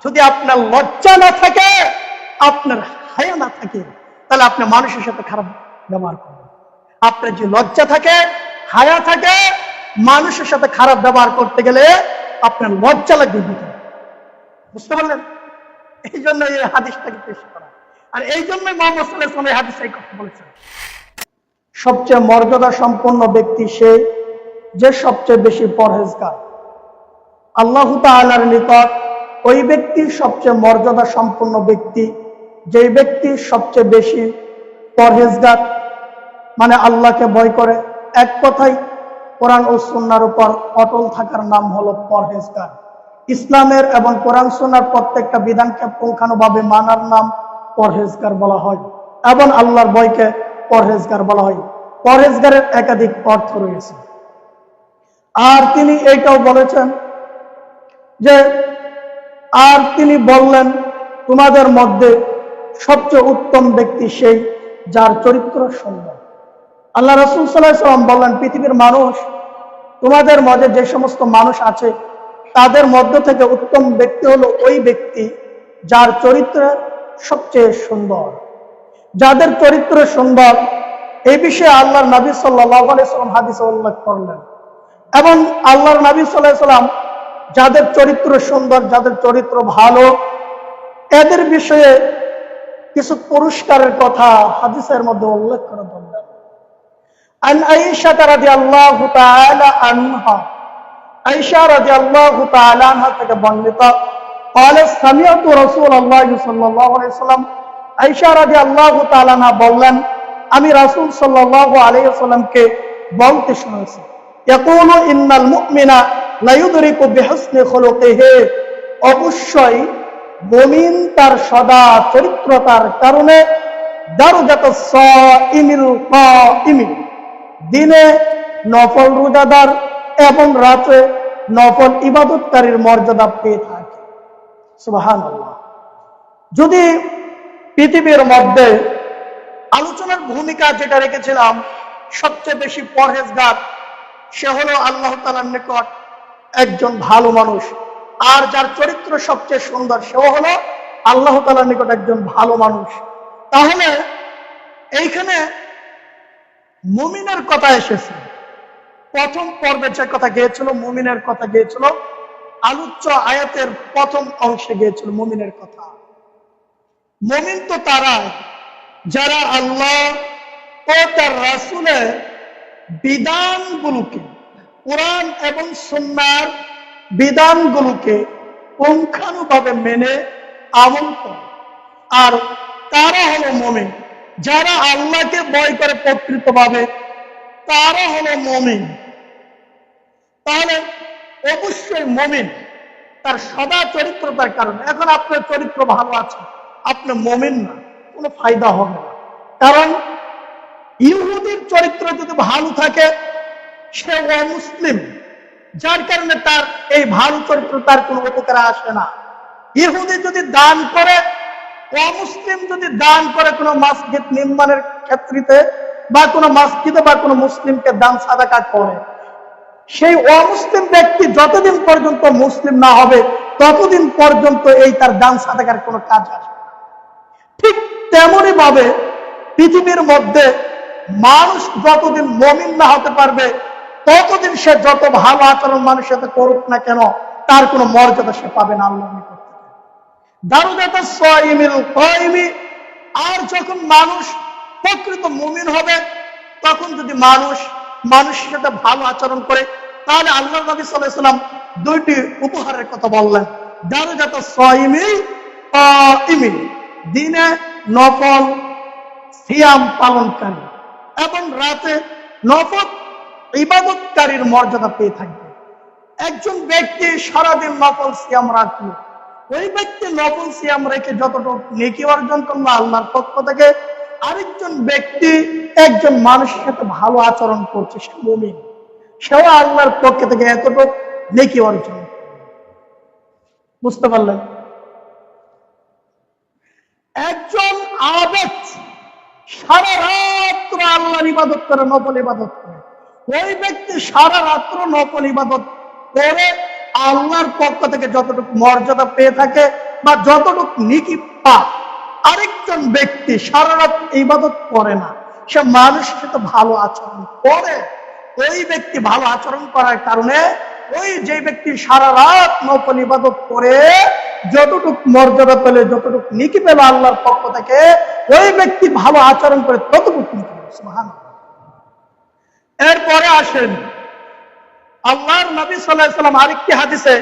যদি আপনার লজ্জা না থাকে, আপনার হায়া না থাকে, তাহলে আপনি মানুষের সাথে খারাপ ব্যবহার করবেন। আপনার যে লজ্জা থাকে, হায়া থাকে, মানুষের সাথে খারাপ ব্যবহার করতে গেলে আপনার লজ্জা লাগবে ভিতরে। বুঝতে পারলেন? এই জন্য এই হাদিসটাকে পেশ করা। আর এই জন্যই মুহাম্মদ সাল্লাল্লাহু আলাইহি ওয়াসাল্লাম এই হাদিসে এই কথা বলেছেন, সবচেয়ে মর্যাদা সম্পন্ন ব্যক্তি সে যে সবচেয়ে বেশি পরহেজগার। আল্লাহ তাআলার নিকট ওই ব্যক্তি সবচেয়ে মর্যাদা সম্পন্ন ব্যক্তি যেই ব্যক্তি সবচেয়ে বেশি পরহেজগার, মানে আল্লাহকে ভয় করে। এক কথাই কোরআন ও সুন্নাহর উপর অটল থাকার নাম হলো পরহেজগার। ইসলামের এবং কোরআন সুন্নাহর প্রত্যেকটা বিধানকে পুঙ্খানুভাবে মানার নাম পরহেজগার বলা হয়, এবং আল্লাহর ভয়কে পরহেজগার বলা হয়। পরহেজগারের একাধিক অর্থ রয়েছে। আর তিনি এইটাও বলেছেন যে, আর তিনি বললেন, তোমাদের মধ্যে সবচেয়ে উত্তম ব্যক্তি সেই যার চরিত্র সুন্দর। আল্লাহ রাসূল সাল্লাল্লাহু আলাইহি ওয়াসাল্লাম বললেন, পৃথিবীর মানুষ, তোমাদের মধ্যে যে সমস্ত মানুষ আছে তাদের মধ্য থেকে উত্তম ব্যক্তি হলো ওই ব্যক্তি যার চরিত্র সবচেয়ে সুন্দর। যাদের চরিত্র সুন্দর, এই বিষয়ে আল্লাহর নবী সাল্লাল্লাহু আলাইহি ওয়াসাল্লাম হাদিসে উল্লেখ করলেন। এবং আল্লাহর নবী সাল্লাল্লাহু আলাইহি ওয়াসাল্লাম যাদের চরিত্র সুন্দর, যাদের চরিত্র ভালো, এদের বিষয়ে কিছু পুরস্কারের কথা হাদিসের মধ্যে উল্লেখ করে বললেন। আন আয়েশা রাদিয়াল্লাহু তাআলা আনহা, আয়েশা রাদিয়াল্লাহু তাআলা আনহা থেকে বর্ণিত, قالت سمعت رسول الله صلى الله عليه وسلم, আয়েশা রাদিয়াল্লাহু তাআলা আনহা বললেন, আমি রাসূল সাল্লাল্লাহু আলাইহি ওয়াসাল্লামকে বলতে শুনেছি, ইয়াকুলু ইন্নাল মুমিনা লা ইউদরিকু বিহুসনি খুলুকিহি, অবশ্যই মুমিন তার সদা চরিত্রতার কারণে দারজাতাস সাইমিল কাইমি, দিনে নফল রোজাদার এবং রাতে নফল ইবাদতকারীর মর্যাদা পেয়ে থাকে। সুবহানাল্লাহ। যদি পৃথিবীর মধ্যে আলোচনার ভূমিকা যেটা রেখেছিলাম, সবচেয়ে বেশি পরহেজগার সে হলো আল্লাহ তাআলার নিকট একজন ভালো মানুষ, আর যার চরিত্র সবচেয়ে সুন্দর সেও হলো আল্লাহ তাআলার নিকট একজন ভালো মানুষ। তাহলে এইখানে মুমিনের কথা এসেছে। প্রথম পর্বে যে কথা গিয়েছিল মুমিনের কথা গিয়েছিল, আলোচ্য আয়াতের প্রথম অংশে গিয়েছিল মুমিনের কথা। মুমিন তো তারা যারা আল্লাহ ও তার রাসূলের বিধানগুলোকে, কোরআন এবং সুন্নাহর বিধানগুলোকে পুঙ্খানুভাবে মেনে আমল করে। আর তারা হলো মুমিন। যারা আল্লাহকে ভয় করে প্রকৃতভাবে, তারা হলো মুমিন। তাহলে অবশ্যই মুমিন তার সদা চরিত্রতার কারণে। এখন আপনার চরিত্র ভালো আছে, আপনি মুমিন না, কোনো ফায়দা হবে না। কারণ ইহুদির চরিত্র যদি ভালো থাকে, সে অমুসলিম, যার কারণে তার এই ভালো চরিত্র তার কোনো উপকারে আসে না। ইহুদি যদি দান করে, অমুসলিম যদি দান করে কোনো মসজিদ নির্মাণের ক্ষেত্রে বা কোনো মসজিদে বা কোনো মুসলিমকে দান সাদাকা করে, সেই অমুসলিম ব্যক্তি যতদিন পর্যন্ত মুসলিম না হবে ততদিন পর্যন্ত এই তার দান সাদাকার কোনো কাজ আসবে না। ঠিক তেমনই ভাবে পৃথিবীর মধ্যে মানুষ যতদিন মুমিন না হতে পারবে ততদিন সে যত ভালো আচরণ মানুষের সাথে করুক না কেন, তার কোনো মর্যাদা সে পাবে না আল্লাহর নিকট থেকে। দারজাতাস সাইমিল কাইমি, আর যখন মানুষ প্রকৃত মুমিন হবে, তখন যদি মানুষের সাথে ভালো আচরণ করে, তাহলে আল্লাহর নবী সাল্লাল্লাহু আলাইহি ওয়াসাল্লাম দুইটি উপহারের কথা বললেন। দারজাতাস সাইমিল কাইমি, দিনে নফল সিয়াম পালনকারী এবং রাতে নফল ইবাদতকারীর মর্যাদা পেয়ে থাকবে। একজন ব্যক্তি সারাদিন নফল সিয়াম রাখলো, ওই ব্যক্তি নফল সিয়াম রেখে যতটুকু নেকি অর্জন করলো আল্লাহর পক্ষ থেকে, আরেকজন ব্যক্তি একজন মানুষের সাথে ভালো আচরণ করছে, সে মুমিন, সেও আল্লাহর পক্ষ থেকে এতটুকু নেকি অর্জন করবে। বুঝতে পারলেন? একজন আবেদ সারা রাত্র আল্লাহর ইবাদত করে, নফল ইবাদত করে, ওই ব্যক্তি সারা রাত্র নফল ইবাদত করে আল্লাহর পক্ষ থেকে যতটুকু মর্যাদা পেয়ে থাকে, বা যতটুকু নিকি পায়, আরেকজন ব্যক্তি সারা রাত ইবাদত করে না, সে মানুষের সাথে ভালো আচরণ করে, ওই ব্যক্তি ভালো আচরণ করার কারণে ওই যে ব্যক্তি সারা রাত নফল ইবাদত করে যতটুক মর্যাদা পেলে, যতটুক নিকি পেল আল্লাহর পক্ষ থেকে, ওই ব্যক্তি ভালো আচরণ করে ততটুকু নিকি পেল। সুবহানাল্লাহ। এরপরে আসেন আল্লাহর নবী সাল্লাল্লাহু আলাইহি ওয়াসাল্লাম আরেকটি হাদিসে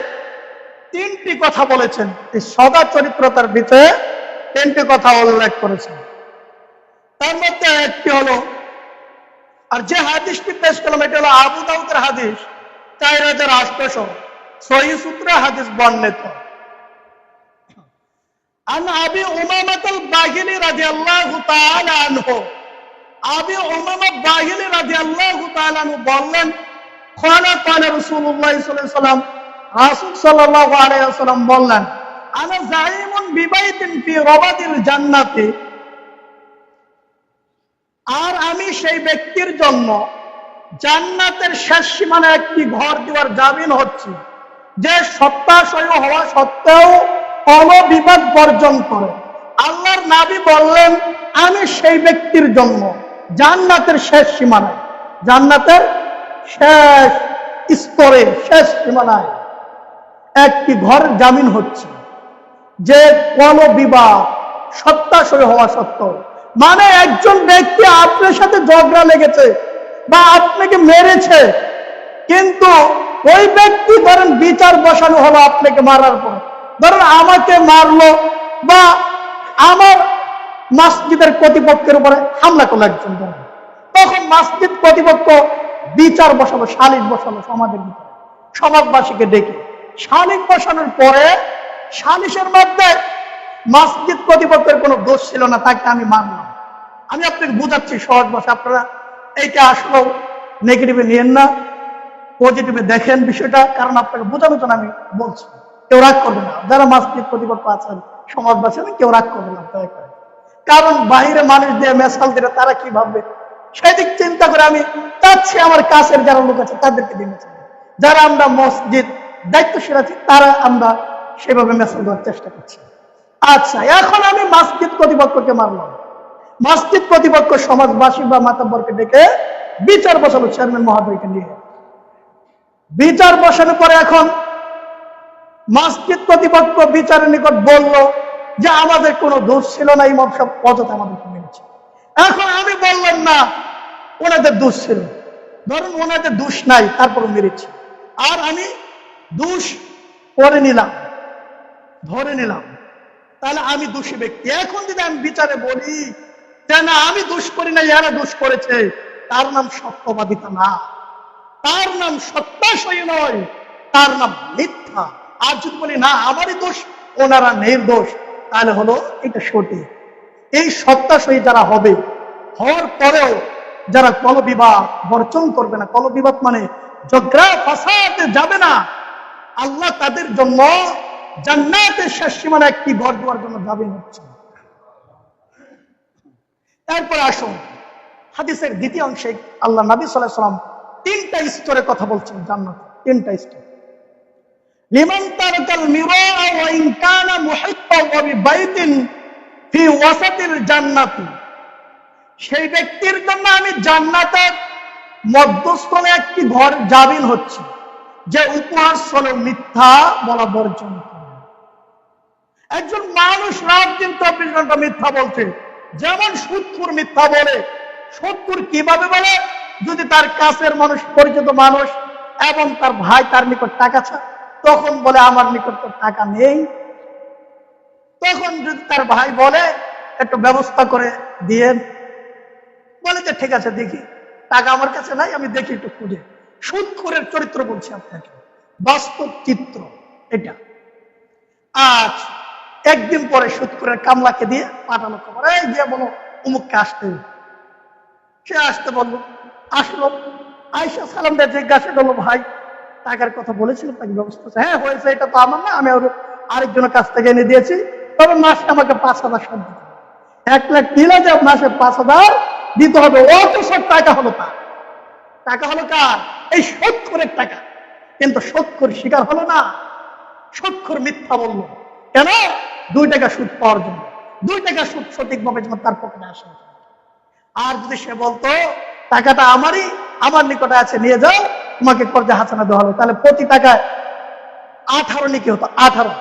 তিনটি কথা বলেছেন, এই সদা চরিত্রতার ভিতরে তিনটি কথা উল্লেখ করেছেন। তার মধ্যে একটি হলো, আর যে হাদিসটি পেশ করলাম এটা হলো আবু দাউদের হাদিস, 4800 সহিহ সূত্রে হাদিস বর্ণিত। আন আবি উমামাহ আল বাহিলি রাদিয়াল্লাহু তাআলা আনহু, আবি উমামা বাহিলি রাদিয়াল্লাহু তাআলা আনহু বললেন, ক্বালা ক্বালা রাসূলুল্লাহ সাল্লাল্লাহু আলাইহি ওয়াসাল্লাম, রাসূল সাল্লাল্লাহু আলাইহি ওয়াসাল্লাম বললেন, আনা যাইমুন বিবাইতিন ফি রাবাদিল জান্নাতি, আর আমি সেই ব্যক্তির জন্য জান্নাতের শেষ সীমানায় একটি ঘর দেওয়ার জামিন হচ্ছি, যে সত্যাসয় হওয়া সত্ত্বেও অবিবাদ বর্জন করে। আল্লাহর নবী বললেন, আমি সেই ব্যক্তির জন্য জান্নাতের শেষ সীমানায়, জান্নাতের শেষ স্তরে, শেষ সীমানায় একটি ঘর জামিন হচ্ছে, যে কোনো বিবাহ সত্যাসয় হওয়া সত্ত্বেও, মানে একজন ব্যক্তি আপনার সাথে ঝগড়া লেগেছে বা আপনাকে মেরেছে, কিন্তু ওই ব্যক্তি ধরেন বিচার বসানো হলো আপনাকে মারার পর, ধরেন আমাকে মারলো বা আমার মসজিদের কর্তৃপক্ষের উপরে হামলা করলো একজন, তখন মসজিদ কর্তৃপক্ষ বিচার বসালো, শালিক বসালো সমাজের ভিতরে, সমাজবাসীকে ডেকে শালিক বসানোর পরে সালিশের মধ্যে মসজিদ কর্তৃপক্ষের কোনো দোষ ছিল না, তাকে আমি মানলাম। আমি আপনাকে বুঝাচ্ছি সহজ ভাষা, আপনারা এইটা আসলেও নেগেটিভে নিয়েন না, পজিটিভে দেখেন বিষয়টা, কারণ আপনাকে বোঝানোর জন্য আমি বলছি। কেউ রাগ করবে না, যারা মসজিদ কর্তৃপক্ষ আছেন, সমাজবাসী আছেন, কেউ রাগ করবে না দয়া করে, কারণ বাইরে মানুষ দিয়ে মেসাল দিলে তারা কি ভাববে সেদিক চিন্তা করে আমি চাচ্ছি আমার কাছের যারা লোক আছে তাদেরকে দিয়ে মেসাল, যারা আমরা মসজিদ দায়িত্বশীল আছি তারা আমরা সেভাবে মেসাল দেওয়ার চেষ্টা করছি। আচ্ছা, এখন আমি মসজিদ কর্তৃপক্ষকে মারলাম, মসজিদ কর্তৃপক্ষ সমাজবাসী বা মাতাব্বরকে ডেকে বিচার বসালো, চেয়ারম্যান মহোদয়কে নিয়ে বিচার বসানোর পরে এখন মসজিদ কর্তৃপক্ষ বিচারের নিকট বলল যে আমাদের কোনো দোষ ছিল না, ইমাম সাহেব অযথা আমাদেরকে মেরেছে। এখন আমি বললাম না ওনাদের দোষ ছিল, ধরুন ওনাদের দোষ নাই তারপর মেরেছি, আর আমি দোষ করে নিলাম, ধরে নিলাম, তাহলে আমি দোষী ব্যক্তি। এখন যদি আমি বিচারে বলি যে না আমি দোষ করি না, এরা দোষ করেছে, তার নাম সত্যবাদিতা না, তার নাম সত্যাসয়ী নয়, তার নাম মিথ্যা। আর যদি বলি না আমারই দোষ, ওনারা নির্দোষ, তাহলে হলো এটা সঠিক। এই সত্যাসয়ী যারা হবে, হওয়ার পরেও যারা কলবিবাদ বর্জন করবে না, কলবিবাদ মানে ঝগড়া ফাসাদে যাবে না, আল্লাহ তাদের জন্য জান্নাতের শেষ সীমানা একটি ঘর দেওয়ার জন্য জামিন হচ্ছে। এরপরে আসুন হাদিসের দ্বিতীয় অংশে আল্লাহ নবী সাল্লাল্লাহু আলাইহি ওয়াসাল্লাম তিনটা স্তরে কথা বলছেন, জান্নাত তিনটা স্তর। লিমান তারাকাল মিরা ওয়া ইন কানা মুহিব্বান ওয়া বিবাইতিন ফি ওয়াসাতিল জান্নাতি, সেই ব্যক্তির জন্য আমি জান্নাতের মধ্যস্থলে একটি ঘর জামিন হচ্ছে, যে উপহার স্থলে মিথ্যা বলা বর্জন করে। একজন মানুষ রাত দিন 24 ঘন্টা মিথ্যা বলছে, যেমন সুদখোর মিথ্যা বলে। সুদখোর কিভাবে বলে? যদি তার কাছের মানুষ, পরিচিত মানুষ এবং তার ভাই তার নিকট টাকা চায়, তখন বলে আমার নিকট তো টাকা নেই। তখন যদি তার ভাই বলে একটু ব্যবস্থা করে দিয়েন, বলে যে ঠিক আছে দেখি, টাকা আমার কাছে নাই, আমি দেখি একটু খুঁজে। সুদখোরের চরিত্র বলছি আপনাকে, বাস্তব চিত্র এটা। আজ একদিন পরে সুদখোরের কামলাকে দিয়ে পাঠানো খবর, এই দিয়ে বলো অমুককে আসতে। সে আসতে বললো, আসলো, আয়েশা সালামটা জিজ্ঞাসা করলো, ভাই টাকার কথা বলেছিলাম, তাকে ব্যবস্থা হ্যাঁ হয়েছে, এটা তো আমার না, আমি আরেকজনের কাছ থেকে এনে দিয়েছি, তবে মাসে আমাকে 5,000 সব দিতে হবে। 1 লাখ দিলে যে মাসে 5,000 দিতে হবে, অত সব টাকা হলো তার। টাকা হলো কার? এই সুদখোরের টাকা। কিন্তু সুদখোর স্বীকার হলো না, সুদখোর মিথ্যা বললো। কেন? 2 টাকা সুদ পাওয়ার জন্য, 2 টাকা সুদ সঠিকভাবে যেন তার পকেটে আসে। আর যদি সে বলতো টাকাটা আমারই, আমার নিকটে আছে, নিয়ে যাও, তোমাকে কর্জা হাসানা দেওয়া হবে, তাহলে প্রতি টাকায় 18 নিকি হতো। 18,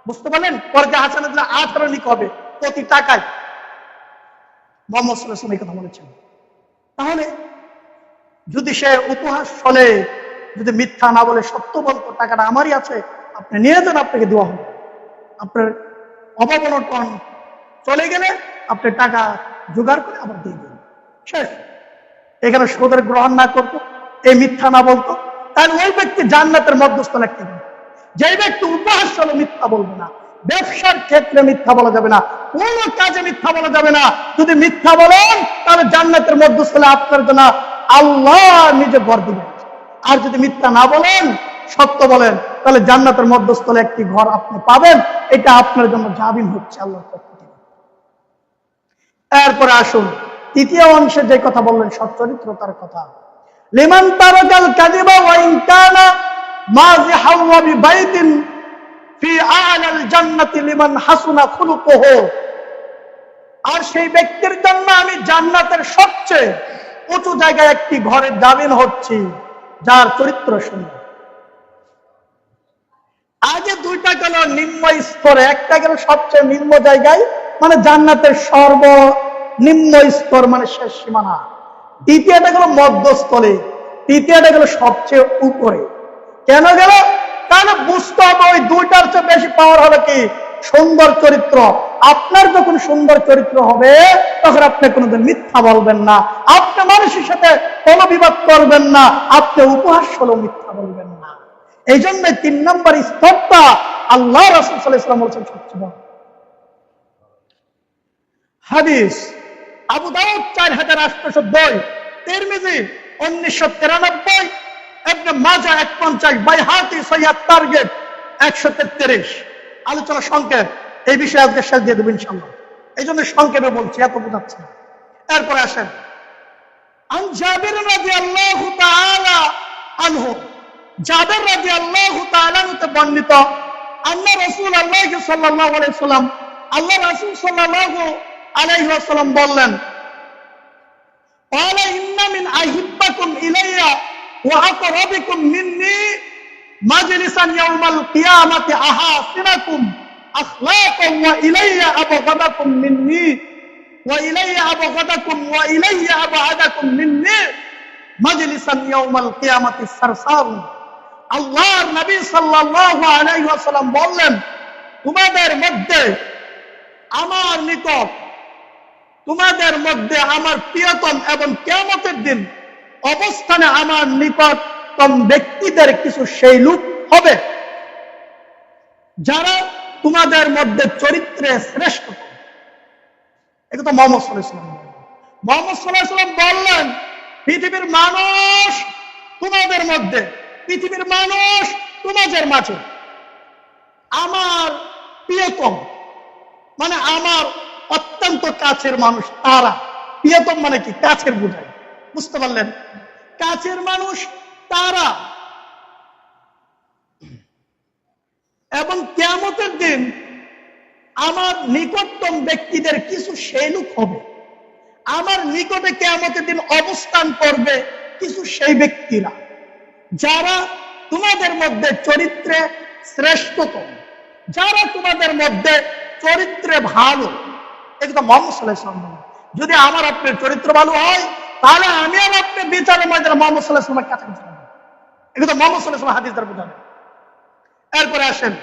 বুঝতে পারলেন? কর্জা হাসানা দিলে 18 নিক হবে প্রতি টাকায়। মোহাম্মদ সাল্লাল্লাহু আলাইহি ওয়াসাল্লাম এই কথা বলেছেন। তাহলে যদি সে উপহাস চলে, যদি মিথ্যা না বলে সত্য বলতো টাকাটা আমারই আছে, আপনি নিয়ে যান, আপনাকে দেওয়া হবে। আপনার অভাব অনটন চলে গেলে আপনি টাকা জোগাড় করে আবার দিয়ে দেবেন, শেষ। এখানে সুদের গ্রহণ না করতো, এই মিথ্যা না বলতো, তাহলে ওই ব্যক্তি জান্নাতের মধ্যস্থল একটা। যে ব্যক্তি উপহাস চলে মিথ্যা বলবে না, ব্যবসার ক্ষেত্রে মিথ্যা বলা যাবে না, কোন কাজে মিথ্যা বলা যাবে না। যদি মিথ্যা বলেন তাহলে জান্নাতের মধ্যস্থলে আপনার জন্য আল্লাহ নিজে ঘর দিবেন। আর যদি মিথ্যা না বলেন, সত্য বলেন, তাহলে জান্নাতের মধ্যস্থলে একটি ঘর আপনি পাবেন। এটা আপনার জন্য জামিন হচ্ছে আল্লাহর পক্ষ থেকে। এরপরে আসুন তৃতীয় অংশে যে কথা বললেন, সচ্চরিত্রতার কথা। লিমান তারাকাল কাযিবা ওয়া ইন কানা মাযিহাও ওয়া বিবাইতিন ফি আ'লাল জান্নাতি লিমান হাসুনা খুলুকুহু। আর সেই ব্যক্তির জন্য আমি জান্নাতের সবচেয়ে উঁচু জায়গায় একটি ঘরের জামিন হচ্ছি, যার চরিত্র সুন্দর। আগে 2টা গেল নিম্ন স্তরে, একটা গেল সবচেয়ে নিম্ন জায়গায়, মানে জান্নাতের সর্বনিম্ন স্তর, মানে শেষ সীমানা। দ্বিতীয়টা গেল মধ্যস্থলে, তৃতীয়টা গেল সবচেয়ে উপরে। কেন গেল? তাহলে বুঝতে হবে ওই 2টার চেয়ে বেশি পাওয়ার হলো কি? সুন্দর চরিত্র। আপনার যখন সুন্দর চরিত্র হবে তখন আপনি কোনোদিন মিথ্যা বলবেন না, আপনি মানুষের সাথে কোনো বিবাদ করবেন না, আপনি উপহাস হলেও মিথ্যা বলবেন না। এই জন্য 3 নম্বর স্তরটা আল্লাহ রাসূল সাল্লাল্লাহু আলাইহি ওয়াসাল্লাম বলেছেন সবচেয়ে বড়। হাদিস আবু দাউদ 4802, তিরমিজি 1993, ইবনে মাজাহ 150, বাইহাকি সহিহ তারগিব 133। আলোচনা সংক্ষেপ, এই বিষয়ে আজকে শেষ দিয়ে দেব ইনশাআল্লাহ। এই জন্য সংক্ষেপে বলছি, এত বোঝাচ্ছি না। এরপরে আসেন আন জাবির রাদিয়াল্লাহু তাআলা আনহু, জাবির রাদিয়াল্লাহু তাআলা হতে বর্ণিত, আল্লাহ রাসূলুল্লাহ সাল্লাল্লাহু আলাইহি ওয়াসাল্লাম, আল্লাহ রাসূল সাল্লাল্লাহু আলাইহি ওয়াসাল্লাম বললেন, ক্বালা ইন্না মিন আহিব্বাকুম ইলাইয়া ওয়া আকরাবিকুম মিন্নি মাজলিসান ইয়াউমাল কিয়ামাতি আহাসিনাকুম আখলাকান ওয়া ইলাইয়া আবগাদাকুম মিন্নি ওয়া ইলাইয়া আবগাদাকুম ওয়া ইলাইয়া আবআদাকুম মিন্নি মাজলিসান ইয়াউমাল কিয়ামাতি সারসারুন। আল্লাহর নবী সাল্লাল্লাহু আলাইহি ওয়াসাল্লাম বললেন, তোমাদের মধ্যে আমার নিকট, তোমাদের মধ্যে আমার প্রিয়তম এবং কিয়ামতের দিন অবস্থানে আমার নিকটতম ব্যক্তিদের কিছু সেই লোক হবে যারা তোমাদের মধ্যে চরিত্রে শ্রেষ্ঠ। এটা মুহাম্মদ সাল্লাল্লাহু আলাইহি ওয়াসাল্লাম। মুহাম্মদ সাল্লাল্লাহু আলাইহি ওয়াসাল্লাম বললেন, পৃথিবীর মানুষ তোমাদের মধ্যে, পৃথিবীর মানুষ তোমাদের মাঝে আমার প্রিয়তম, মানে আমার অত্যন্ত কাছের মানুষ তারা। প্রিয়তম মানে কি? কাছের বোঝায়, বুঝতে পারলেন? কাছের মানুষ তারা। এবং কিয়ামতের দিন আমার নিকটতম ব্যক্তিদের কিছু সেই লোক হবে, আমার নিকটে কিয়ামতের দিন অবস্থান করবে কিছু সেই ব্যক্তিরা যারা তোমাদের মধ্যে চরিত্রে শ্রেষ্ঠতম, যারা তোমাদের মধ্যে চরিত্রে ভালো। এটা মুহাম্মদ সাল্লাল্লাহু আলাইহি ওয়াসাল্লাম। যদি আমার আপনার চরিত্র ভালো হয় তাহলে আমি আর আপনি বিচারের ময়দানে মুহাম্মদ সাল্লাল্লাহু আলাইহি ওয়াসাল্লামের কাছে যাব। এটা মুহাম্মদ সাল্লাল্লাহু আলাইহি ওয়াসাল্লাম হাদিস দ্বারা বোঝানো। এরপরে আসেন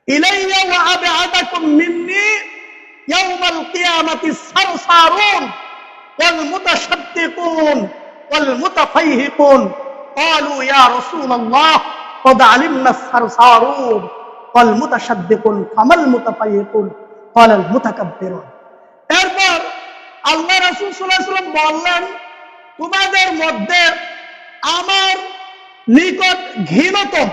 ইলাইয়া ওয়া আবআদাকুম মিন্নি ইয়াউমাল কিয়ামাতি সারসারুন ওয়াল মুতাশাদ্দিকুন ওয়াল মুতাফাইহিকুন। ক্বালু ইয়া রাসূলুল্লাহ ক্বাদ আলিমনা সারসারুন ওয়াল মুতাশাদ্দিকুন ফামাল মুতাফাইহিকুন ক্বালাল মুতাকাব্বিরুন। এরপর আল্লাহ রাসূল সাল্লাল্লাহু আলাইহি ওয়াসাল্লাম বললেন, তোমাদের মধ্যে আমার নিকট ঘৃণাতম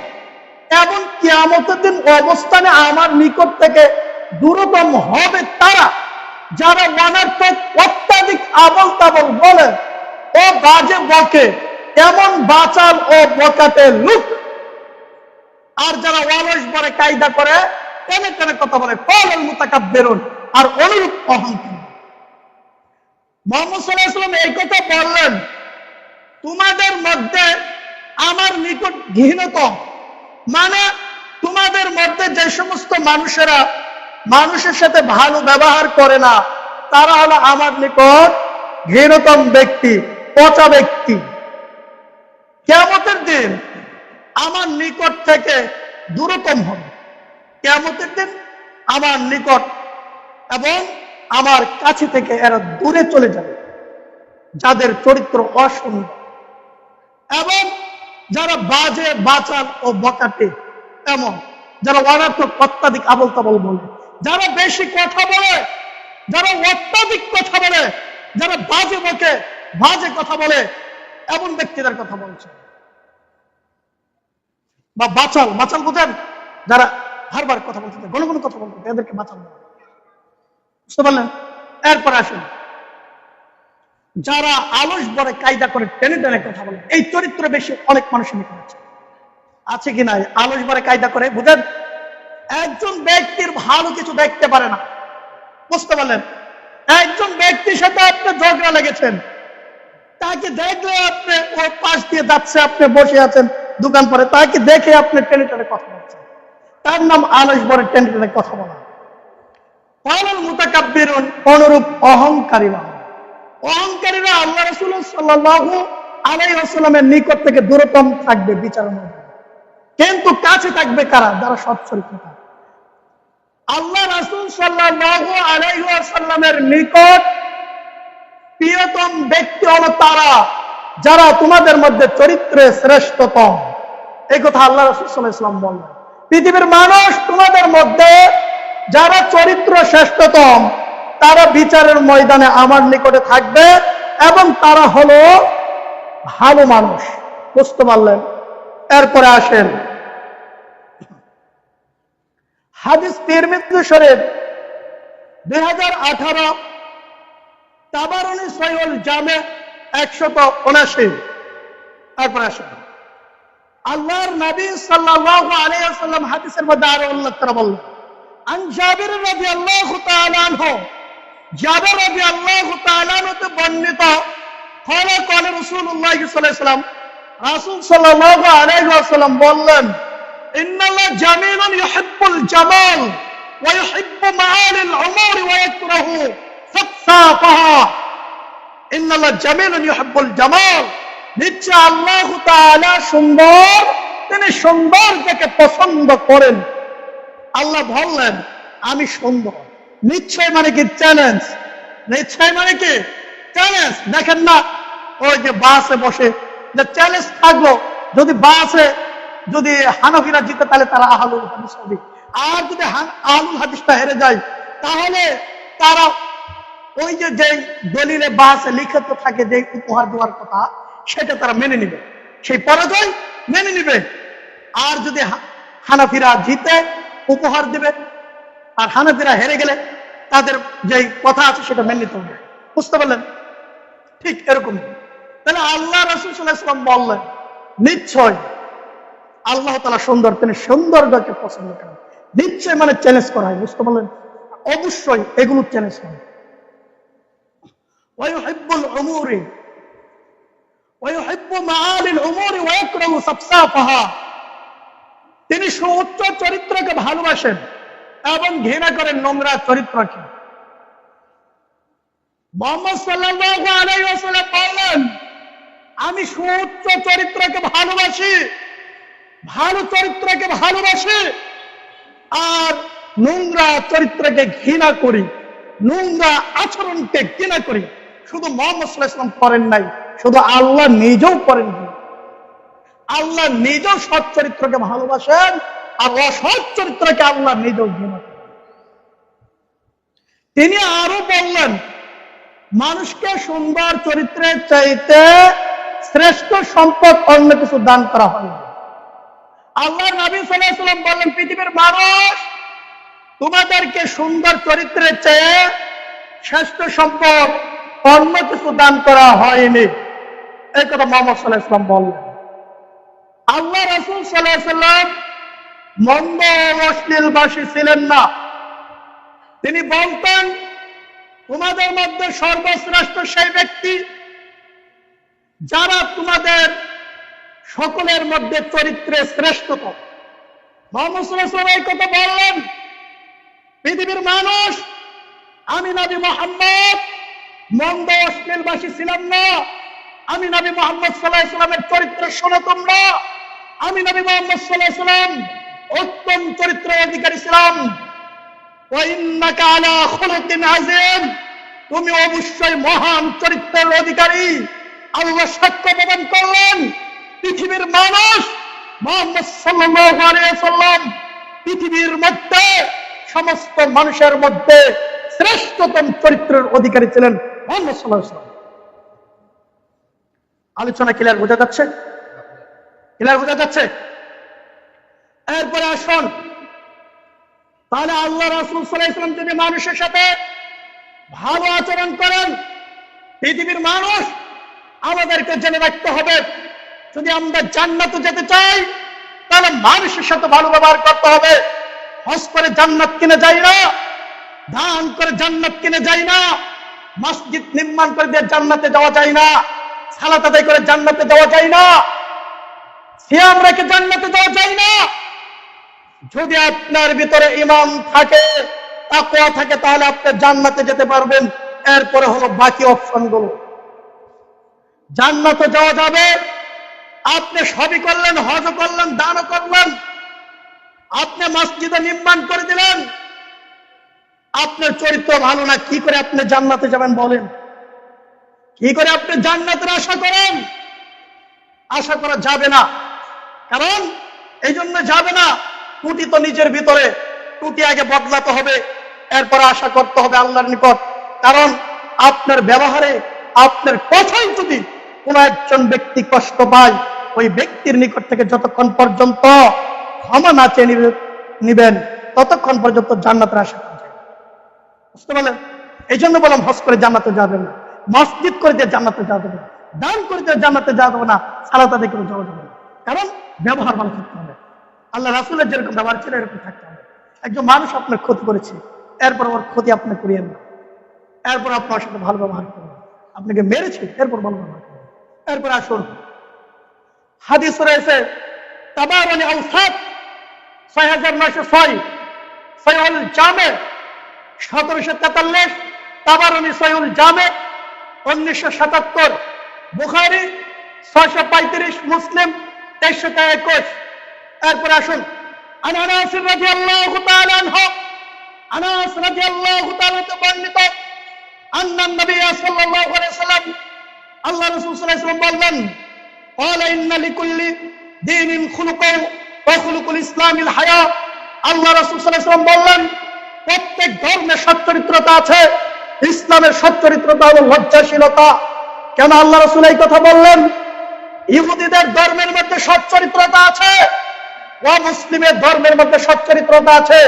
এবং কিয়ামতের দিন অবস্থানে আমার নিকট থেকে দূরতম হবে তারা যারা অনর্থক অত্যাধিক আবল তাবল বলে ও বাজে বকে, এমন বাচাল ও বকাটে লোক। আর যারা অলস বলে কায়দা করে টেনে টেনে কথা বলে, ক্বালাল মুতাকাব্বিরুন, আর অনুরূপ অহংকারী। মুহাম্মদ সাল্লাল্লাহু আলাইহি ওয়াসাল্লাম এই কথা বললেন, তোমাদের মধ্যে আমার নিকট ঘৃণিতম, মানে তোমাদের মধ্যে যে সমস্ত মানুষেরা মানুষের সাথে ভালো ব্যবহার করে না, তারা হলো আমার নিকট ঘৃণিতম ব্যক্তি, পচা ব্যক্তি। কিয়ামতের দিন আমার নিকট থেকে দূরতম হবে। কিয়ামতের দিন আমার নিকট এবং আমার কাছে থেকে এরা দূরে চলে যাবে, যাদের চরিত্র অসুন্দর এবং যারা বাজে, বাচাল ও বকাটে, এমন যারা অনর্থক অত্যাধিক আবল তাবল বলে, যারা বেশি কথা বলে, যারা অত্যাধিক কথা বলে, যারা বাজে বকে, বাজে কথা বলে, এমন ব্যক্তিদের কথা বলছে। বা বাচাল, বাচাল বোঝেন, যারা বারবার কথা বলতে, ঘন ঘন কথা বলতে, এদেরকে বাচাল বলে। বুঝতে পারলেন? এরপর আসেন যারা আলস বলে কায়দা করে টেনে টেনে কথা বলে, এই চরিত্র বেশি অনেক মানুষের নিকট আছে। আছে কি নাই? আলস বলে কায়দা করে, বুঝেন, একজন ব্যক্তির ভালো কিছু দেখতে পারে না। বুঝতে পারলেন? একজন ব্যক্তির সাথে আপনি ঝগড়া লেগেছেন, তাকে দেখলে আপনি ওর পাশ দিয়ে যাচ্ছে, আপনি বসে আছেন দোকান পরে, তাকে দেখে আপনি টেনে টেনে কথা বলছেন, তার নাম আলস বলে টেনে টেনে কথা বলা। ক্বালাল মুতাকাব্বিরুন, অনুরূপ অহংকারীরা। অহংকারীরা আল্লাহ রাসূল সাল্লাল্লাহু আলাইহি ওয়াসাল্লামের নিকট থেকে দূরতম থাকবে বিচারের মধ্যে, কিন্তু কাছে থাকবে কারা? যারা সৎ চরিত্রবান। আল্লাহ রাসূল সাল্লাল্লাহু আলাইহি ওয়াসাল্লামের নিকট প্রিয়তম ব্যক্তি হলো তারা যারা তোমাদের মধ্যে চরিত্রে শ্রেষ্ঠতম। এই কথা আল্লাহ রাসূল সাল্লাল্লাহু আলাইহি ওয়াসাল্লাম বললেন। পৃথিবীর মানুষ তোমাদের মধ্যে যারা চরিত্র শ্রেষ্ঠতম, তারা বিচারের ময়দানে আমার নিকটে থাকবে এবং তারা হলো ভালো মানুষ। বুঝতে পারলেন? এরপরে আসেন হাদিস তিরমিজি শরীফ 2018, তাবারানী সহিহুল জামে 179। তারপরে আসেন আল্লাহর নবী সাল্লাল্লাহু আলাইহি ওয়াসাল্লাম হাদিসের মধ্যে আরো উল্লেখ করে বললেন, আন জাবির রাদিয়াল্লাহু তাআলা আনহু, জাবির রাদিয়াল্লাহু তাআলা হতে বর্ণিত, قال قال رسول الله صلى الله عليه وسلم, রাসূল সাল্লাল্লাহু আলাইহি ওয়াসাল্লাম বললেন, ইন্নাল্লাহ জামিলুন ইউহিব্বুল জামাল ওয়া ইউহিব্বু মাআলিল উমুরি ওয়া ইয়াকরাহু ফাসাফাহা। ইন্নাল্লাহ জামিলুন ইউহিব্বুল জামাল, নিশ্চয় আল্লাহ তাআলা সুন্দর, তিনি সৌন্দর্যকে পছন্দ করেন। আল্লাহ বললেন আমি সুন্দর। নিশ্চয় মানে কি? চ্যালেঞ্জ। নিশ্চয় মানে কি? চ্যালেঞ্জ। দেখেন না, ওই যে বাসে বসে যে চ্যালেঞ্জ থাকলো, যদি বাসে যদি হানাফিরা জিতে তাহলে তারা আহলুল হাদিস হবে, আর যদি আহলুল হাদিসটা হেরে যায় তাহলে তারা ওই যে দলিলে বাসে লিখিত থাকে যে উপহার দেওয়ার কথা, সেটা তারা মেনে নিবে, সেই পরাজয় মেনে নিবে। আর যদি হানাফিরা জিতে উপহার দিবে, আর হানাফিরা হেরে গেলে তাদের যে কথা আছে সেটা মেনে নিতে হবে। বুঝতে পারলেন? ঠিক এরকম। তাহলে আল্লাহ রাসূল সাল্লাল্লাহু আলাইহি ওয়াসাল্লাম বললেন, নিশ্চয় আল্লাহ তাআলা সুন্দর, তিনি সৌন্দর্যকে পছন্দ করেন। নিশ্চয় মানে চ্যালেঞ্জ করা হয়। বুঝতে পারলেন? অবশ্যই এগুলো চ্যালেঞ্জ হয়। ওয়া ইউহিব্বুল উমুরি ওয়া ইউহিব্বু মাআলিল উমুরি ওয়া ইয়াকরাহু সাফসাফাহা, তিনি সুউচ্চ চরিত্রকে ভালোবাসেন এবং ঘৃণা করেন নোংরা চরিত্রকে। মুহাম্মদ সাল্লাল্লাহু আলাইহি ওয়াসাল্লাম বললেন, আমি সুউচ্চ চরিত্রকে ভালোবাসি, ভালো চরিত্রকে ভালোবাসি, আর নোংরা চরিত্রকে ঘৃণা করি, নোংরা আচরণকে ঘৃণা করি। শুধু মুহাম্মদ সাল্লাল্লাহু আলাইহি ওয়াসাল্লাম করেন নাই, শুধু আল্লাহ নিজেও করেন। আল্লাহ নিজেও সৎ চরিত্রকে ভালোবাসেন, আর অসৎ চরিত্রকে আল্লাহ নিজেও ঘৃণা করেন। তিনি আরো বললেন, মানুষকে সুন্দর চরিত্রের চাইতে শ্রেষ্ঠ সম্পদ অন্য কিছু দান করা হয় না। আল্লাহ নবী সাল্লাল্লাহু আলাইহি ওয়াসাল্লাম বলেন, পৃথিবীর মানুষ তোমাদেরকে সুন্দর চরিত্রের চেয়ে শ্রেষ্ঠ সম্পদ অন্য কিছু দান করা হয়নি। এই কথা মুহাম্মদ সাল্লাল্লাহু আলাইহি ওয়াসাল্লাম বললেন। আল্লাহ রাসূল সাল্লাল্লাহু আলাইহি ওয়াসাল্লাম মন্দ অশ্লীলবাসী ছিলেন না। তিনি বলতেন, তোমাদের মধ্যে সর্বশ্রেষ্ঠ সেই ব্যক্তি যারা তোমাদের সকলের মধ্যে চরিত্রে শ্রেষ্ঠতম। মুহাম্মদ সাল্লাল্লাহু আলাইহি ওয়াসাল্লাম এই কথা বললেন, পৃথিবীর মানুষ, আমি নবী মুহাম্মদ মন্দ অশ্লীলবাসী ছিলাম না। আমি নবী মুহাম্মদ সাল্লাল্লাহু আলাইহি ওয়াসাল্লামের চরিত্র শোনো তোমরা। আমি নবী মুহাম্মদ সাল্লাল্লাহু আলাইহি ওয়াসাল্লাম উত্তম চরিত্রের অধিকারী ছিলাম। ওয়া ইন্নাকা আলা খুলুকিন আযীম, তুমি অবশ্যই মহান চরিত্রের অধিকারী। আল্লাহ সাক্ষ্য প্রদান করলেন, পৃথিবীর মানুষ মুহাম্মদ সাল্লাল্লাহু আলাইহি ওয়াসাল্লাম পৃথিবীর মধ্যে সমস্ত মানুষের মধ্যে শ্রেষ্ঠতম চরিত্রের অধিকারী ছিলেন মুহাম্মদ সাল্লাল্লাহু আলাইহি ওয়াসাল্লাম। আলোচনা ক্লিয়ার বোঝা যাচ্ছে? ক্লিয়ার বোঝা যাচ্ছে? এরপরে আসুন, তাহলে আল্লাহ রাসূল সাল্লাল্লাহু আলাইহি ওয়াসাল্লাম যদি মানুষের সাথে ভালো আচরণ করেন, পৃথিবীর মানুষ আমাদেরকে জেনে রাখতে হবে, যদি আমরা জান্নাতে যেতে চাই তাহলে মানুষের সাথে ভালো ব্যবহার করতে হবে। হজ করে জান্নাত কিনে যাই না, দান করে জান্নাত কিনে যাই না, মসজিদ নির্মাণ করে দিয়ে জান্নাতে যাওয়া যায় না, সালাত আদায় করে জান্নাতে যাওয়া যায় না, সিয়াম রেখে জান্নাতে যাওয়া যায় না। যদি আপনার ভিতরে ঈমান থাকে, তাকওয়া থাকে, তাহলে আপনি জান্নাতে যেতে পারবেন। এরপরে হলো বাকি অপশনগুলো। জান্নাতে যাওয়া যাবে, আপনি সবই করলেন, হজ করলেন, দানও করলেন, আপনি মসজিদে নির্মাণ করে দিলেন, আপনার চরিত্র ভালো না, কি করে আপনি জান্নাতে যাবেন বলেন? কি করে আপনি জান্নাতের আশা করেন? আশা করা যাবে না। কারণ এই জন্য যাবে না, ত্রুটি তো নিজের ভিতরে, ত্রুটি আগে বদলাতে হবে, এরপর আশা করতে হবে আল্লাহর নিকট। কারণ আপনার ব্যবহারে, আপনার কথাই যদি কোন একজন ব্যক্তি কষ্ট পায়, ওই ব্যক্তির নিকট থেকে যতক্ষণ পর্যন্ত ক্ষমা না চেয়ে নিবেন, ততক্ষণ পর্যন্ত জান্নাতের আশা করা যায়। বুঝতে পারলেন? এই জন্য বললাম, হজ করে জান্নাতে যাবেন না, মসজিদ করে দিয়ে জান্নাতে যাওয়া যাবে না, দান করে দিয়ে জান্নাতে যাওয়া যাবে না, সালাত আদায় করে যাওয়া যাবে না। কারণ ব্যবহার ভালো থাকতে হবে, আল্লাহ রাসূলের যেরকম ব্যবহার ছিল এরকম থাকতে হবে। একজন মানুষ আপনার ক্ষতি করেছে, এরপর ওর ক্ষতি আপনি করিয়েন না, এরপর আপনার সাথে ভালো ব্যবহার করবেন। আপনাকে মেরেছে, এরপর ভালো ব্যবহার করবেন। এরপর আসুন, হাদিস রয়েছে তাবারানী আওসাত ৬৯০৬, সহিহুল জামে ১৭৪৩, তাবারানী সহিহুল জামে ১৯৭৭, বুখারী ৬৩৫, মুসলিম ২৩২১। এরপর আসুন, আনাস রাদিয়াল্লাহু তাআলা আনহু, আনাস রাদিয়াল্লাহু তাআলা বর্ণিত, আন্নান নবী সাল্লাল্লাহু আলাইহি ওয়াসাল্লাম, আল্লাহ রাসূল সাল্লাল্লাহু আলাইহি ওয়াসাল্লাম বললেন, ক্বালা ইন্না লিকুল্লি দীনিন খুলুকান ওয়া খুলুকুল ইসলামিল হায়া। আল্লাহ রাসূল সাল্লাল্লাহু আলাইহি ওয়াসাল্লাম বললেন, প্রত্যেক ধর্মের সচ্চরিত্রতা আছে, ইসলামের সচ্চরিত্রতা হলো লজ্জাশীলতা। কেন আল্লাহ রাসূল এই কথা বললেন? ইহুদিদের ধর্মের মধ্যে সচ্চরিত্রতা আছে, ও মুসলিমের ধর্মের মধ্যে সচ্চরিত্রতা আছে,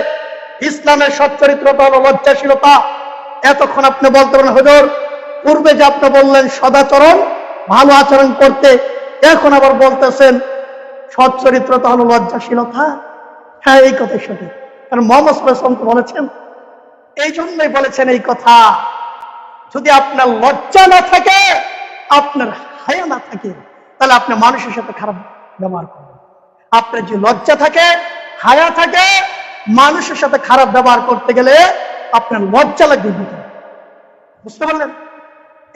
ইসলামের সচ্চরিত্রতা হলো লজ্জাশীলতা। এতক্ষণ আপনি বলতে পারেন, হুজুর পূর্বে যে আপনি বললেন সদাচরণ, ভালো আচরণ করতে, এখন আবার বলতেছেন সচ্চরিত্রতা হলো লজ্জাশীলতা। হ্যাঁ, এই কথাই সঠিক। কারণ মুহাম্মদ সাল্লাল্লাহু আলাইহি ওয়াসাল্লাম বলেছেন, এই জন্যই বলেছেন এই কথা, যদি আপনার লজ্জা না থাকে, আপনার হায়া না থাকে, তাহলে আপনি মানুষের সাথে খারাপ ব্যবহার করবেন। আপনার যে লজ্জা থাকে, হায়া থাকে, মানুষের সাথে খারাপ ব্যবহার করতে গেলে আপনার লজ্জা লাগবে ভিতরে। বুঝতে পারলেন?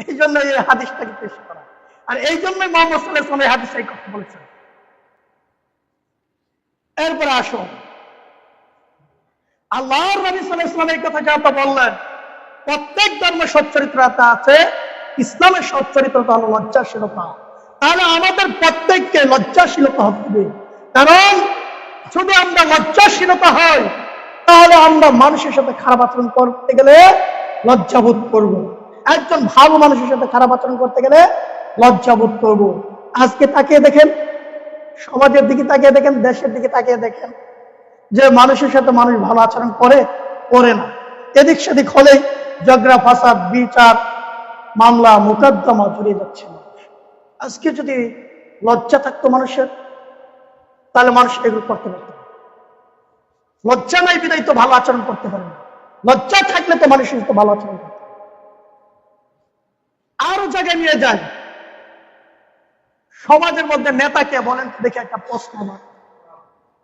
এই জন্য এই হাদিসটাকে পেশ করা, আর এই জন্যই মুহাম্মদ সাল্লাল্লাহু আলাইহি ওয়াসাল্লাম এই হাদিসে এই কথা বলেছেন। এরপরে আসুন, আল্লাহর নবী সাল্লাল্লাহু আলাইহি ওয়াসাল্লাম এই কথা যা বললেন, প্রত্যেক ধর্মের সচ্চরিত্রতা আছে, ইসলামের সচ্চরিত্রতা হলো লজ্জাশীলতা। তাহলে আমাদের প্রত্যেককে লজ্জাশীলতা হবে। কারণ যদি আমরা লজ্জাশীলতা হয়, তাহলে আমরা মানুষের সাথে খারাপ আচরণ করতে গেলে লজ্জাবোধ করব। একজন ভালো মানুষের সাথে খারাপ আচরণ করতে গেলে লজ্জাবোধ করব। আজকে তাকিয়ে দেখেন, সমাজের দিকে তাকিয়ে দেখেন, দেশের দিকে তাকিয়ে দেখেন, যে মানুষের সাথে মানুষ ভালো আচরণ করে, করে না। এদিক সেদিক হলেই ঝগড়া ফাসাদ, বিচার, মামলা, মোকদ্দমা জড়িয়ে যাচ্ছে। আজকে যদি লজ্জা থাকতো মানুষের, তাহলে মানুষ এগুলো করতে পারত। লজ্জা নাই বিদায় তো ভালো আচরণ করতে পারে না। লজ্জা থাকলে তো মানুষের সাথে ভালো আচরণ করতে পারে। আরো জায়গায় নিয়ে যায়, সমাজের মধ্যে নেতাকে বলেন তো দেখে, একটা প্রশ্ন আমার,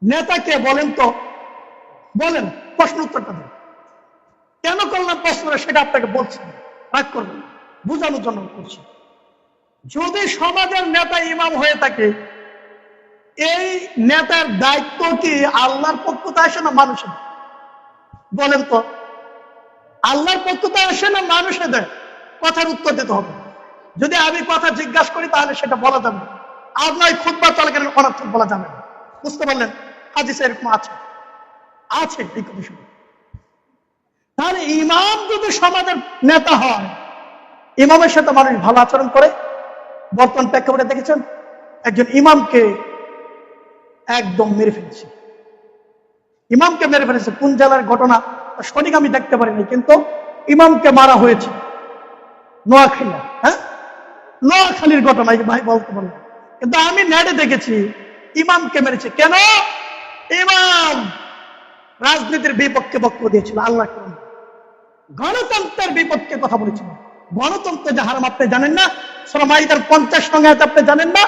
নেতাকে বলেন তো, বলেন, প্রশ্ন উত্তরটা দেন। কেন করলাম প্রশ্নটা সেটা আপনাকে বলছি, রাগ করবেন, বোঝানোর জন্য করছি। যদি সমাজের নেতা ইমাম হয়ে থাকে, এই নেতার দায়িত্ব কি আল্লাহর পক্ষ থেকে আসে না মানুষের? বলেন তো, আল্লাহর পক্ষ থেকে আসে না মানুষে দেয়? কথার উত্তর দিতে হবে। যদি আমি কথা জিজ্ঞাসা করি তাহলে সেটা বলা যাবে, আর নয় খুতবা চলাকালীন অনর্থক বলা যাবে না। বুঝতে পারলেন? হাদিসে এরকম আছে, আছে এই কথা শুনে। তাহলে ইমাম যদি সমাজের নেতা হয়, ইমামের সাথে মানুষ ভালো আচরণ করে। বর্তমান প্রেক্ষাপটে দেখেছেন, একজন ইমামকে একদম মেরে ফেলেছে, ইমামকে মেরে ফেলেছে। কোন জেলার ঘটনা সঠিক আমি দেখতে পারিনি, কিন্তু ইমামকে মারা হয়েছে নোয়াখালী, হ্যাঁ, নোয়াখালীর ঘটনা ভাই বলতে পারলাম। কিন্তু আমি নেটে দেখেছি ইমামকে মেরেছে কেন? ইমাম রাজনীতির বিপক্ষে বক্তব্য দিয়েছিল, আল্লাহ গণতন্ত্রের বিপক্ষে কথা বলেছিল। গণতন্ত্র যে হারাম আপনি জানেন না? সূরা মাইদার 50 নং আয়াত আপনি জানেন না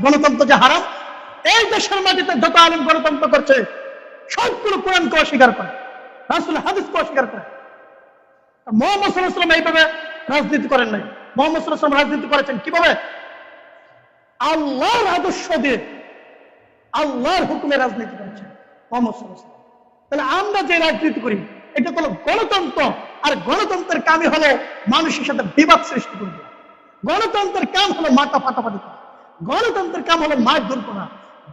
গণতন্ত্র যে হারাম? এই দেশের মাটিতে যত আলেম গণতন্ত্র করছে সবগুলো কোরআনকে অস্বীকার করে, রাসূল হাদিসকে অস্বীকার করে। মুহাম্মদ সাল্লাল্লাহু আলাইহি ওয়াসাল্লাম এইভাবে রাজনীতি করেন নাই। মুহাম্মদ সাল্লাল্লাহু আলাইহি ওয়াসাল্লাম রাজনীতি করেছেন কিভাবে? আল্লাহর আদর্শ দিয়ে, আল্লাহর হুকুমে রাজনীতি করেছেন মুহাম্মদ সাল্লাল্লাহু আলাইহি ওয়াসাল্লাম। তাহলে আমরা যে রাজনীতি করি এটা হলো গণতন্ত্র, আর গণতন্ত্রের কামই হলো মানুষের সাথে বিবাদ সৃষ্টি করবে। গণতন্ত্রের কাম হলো মাথা ফাটাফাটি করা, গণতন্ত্রের কাম হলো মারধর করা,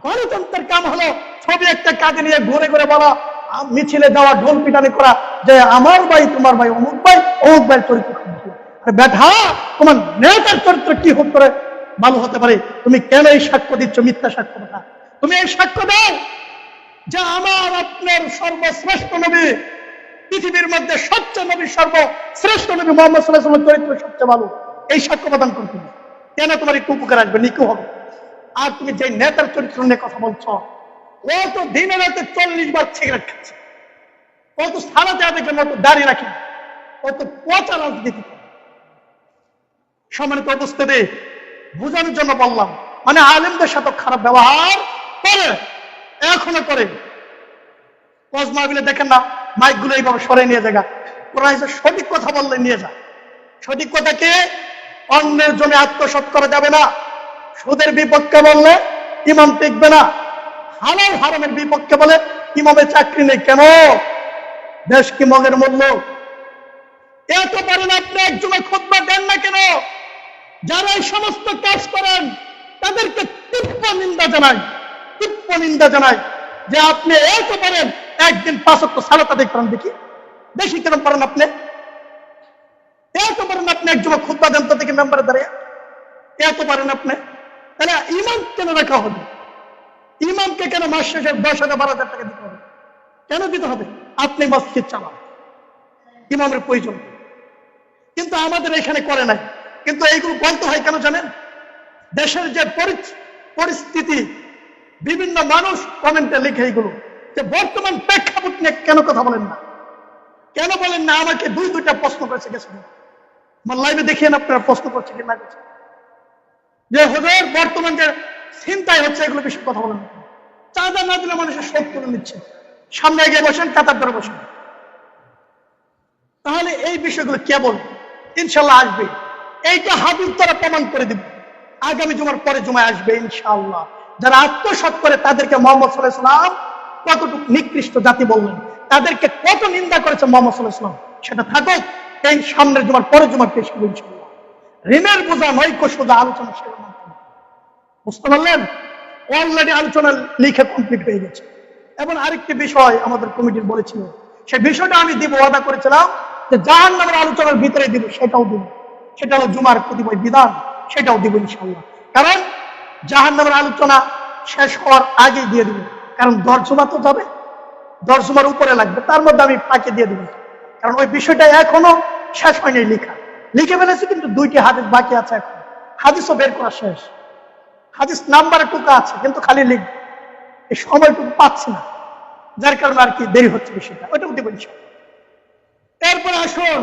গণতন্ত্রের কাম হলো ছবি একটা কাজে নিয়ে ঘুরে ঘুরে বলা, মিছিলে যাওয়া, ঢোল পিটানি করা যে আমার ভাই তোমার ভাই অমুক ভাই, অমুক ভাই চরিত্র ভালো। আর ব্যাঠা, তোমার নেতার চরিত্র কি হোক করে ভালো হতে পারে? তুমি কেন এই সাক্ষ্য দিচ্ছ? মিথ্যা সাক্ষ্য কথা। তুমি এই সাক্ষ্য দাও যে আমার আপনার সর্বশ্রেষ্ঠ নবী, পৃথিবীর মধ্যে সবচেয়ে নবী, সর্বশ্রেষ্ঠ নবী মুহাম্মদ সাল্লাল্লাহু আলাইহি ওয়াসাল্লামের চরিত্র সবচেয়ে ভালো। এই সাক্ষ্য প্রদান করতে হবে। কেন তোমার একটু উপকার আসবে, নিকু হবে। আর তুমি যে নেতার চরিত্র নিয়ে কথা বলছো, ও তো দিনে রাতে 40 বার সিগারেট খাচ্ছে, ও তো সারাতে দেখবেন ও তো দাঁড়িয়ে রাখে, ও তো পচা রাজনীতি করে। সম্মানিত উপস্থিতি, বোঝানোর জন্য বললাম, মানে আলেমদের সাথে খারাপ ব্যবহার করে, এখনো করে। ওয়াজ মাহফিলে দেখেন না, মাইক গুলো এইভাবে সরে নিয়ে যায়। কোরআন সঠিক কথা বললে নিয়ে যায়। সঠিক কথাকে অন্যের জন্য আত্মসাৎ করা যাবে না। সুদের বিপক্ষে বললে ইমাম টিকবে না, হালাল হারামের বিপক্ষে বলে ইমামের চাকরি নেই। কেন? দেশ কি মগের মূল্য? এত পারেন আপনি একজনে খুতবা দেন না কেন? যারা এই সমস্ত কাজ করেন তাদেরকে তীব্র নিন্দা জানাই যে আপনি এত পারেন একদিন 5 ওয়াক্ত সালাত আদায় করেন, দেখি বেশি কেন পারেন আপনি? এত পারেন আপনি একজনে খুতবা দেন তো দেখি মেম্বারে দাঁড়িয়ে, এত পারেন আপনি? তাহলে ইমাম কেন রাখা হবে? ইমামকে কেন মাস শেষে 10,000-12,000 টাকা দিতে হবে? কেন দিতে হবে? আপনি মসজিদ চালান, ইমামের প্রয়োজন। কিন্তু আমাদের এখানে করে নাই। কিন্তু এইগুলো বলতে হয় কেন জানেন? দেশের যে পরিস্থিতি, বিভিন্ন মানুষ কমেন্টে লিখে এইগুলো যে বর্তমান প্রেক্ষাপট নিয়ে কেন কথা বলেন না, কেন বলেন না? আমাকে দুইটা প্রশ্ন করেছে, গেছে আমার লাইভে দেখিয়ে আপনারা প্রশ্ন করছে কি না করছে, যে হুজুর বর্তমান যে চিন্তায় হচ্ছে এগুলো বিষয়ে কথা বলেন না। চাঁদা না দিলে মানুষের শোধ করে নিচ্ছে, সামনে এগিয়ে বসেন, কাতার ধরে বসেন। তাহলে এই বিষয়গুলো কেবল ইনশাল্লাহ আসবে, এইটা হাদিস দ্বারা প্রমাণ করে দিব। আগামী জুমার পরে জুমায় আসবে ইনশাআল্লাহ। যারা আত্মসাৎ করে তাদেরকে মুহাম্মদ সাল্লাল্লাহু আলাইহি ওয়াসাল্লাম কতটুকু নিকৃষ্ট জাতি বললেন, তাদেরকে কত নিন্দা করেছে মুহাম্মদ সাল্লাল্লাহু আলাইহি ওয়াসাল্লাম, সেটা থাকুক এই সামনের জুমার পরে জুমার পেশ করবো ইনশাআল্লাহ। ঋণের বোঝা নৈক্য সোজা আলোচনা শেষ। বুঝতে পারলেন? অলরেডি আলোচনা লিখে কমপ্লিট হয়ে গেছে। এবং আরেকটি বিষয় আমাদের কমিটির বলেছিল, সেই বিষয়টা আমি দিব, ওয়াদা করেছিলাম যে জাহান্নামের আলোচনার ভিতরে দিব, সেটাও দিব। সেটা হলো জুমার কতিপয় বিধান, সেটাও দিব ইনশাআল্লাহ। কারণ জাহান্নামের আলোচনা শেষ হওয়ার আগেই দিয়ে দিব, কারণ 10 জুমা তো যাবে, 10 জুমার উপরে লাগবে, তার মধ্যে আমি ফাঁকে দিয়ে দিব। কারণ ওই বিষয়টা এখনো শেষ হয়নি লিখা, লিখে ফেলেছি, কিন্তু 2টি হাদিস বাকি আছে। এখন হাদিসও বের করা শেষ, হাদিস নাম্বারে টুকা আছে, কিন্তু খালি লিখ এই সময়টুকু পাচ্ছি না। যার কারণে আর কি দেরি হচ্ছে বিষয়টা, ওইটাও দেবেন। এরপরে আসুন,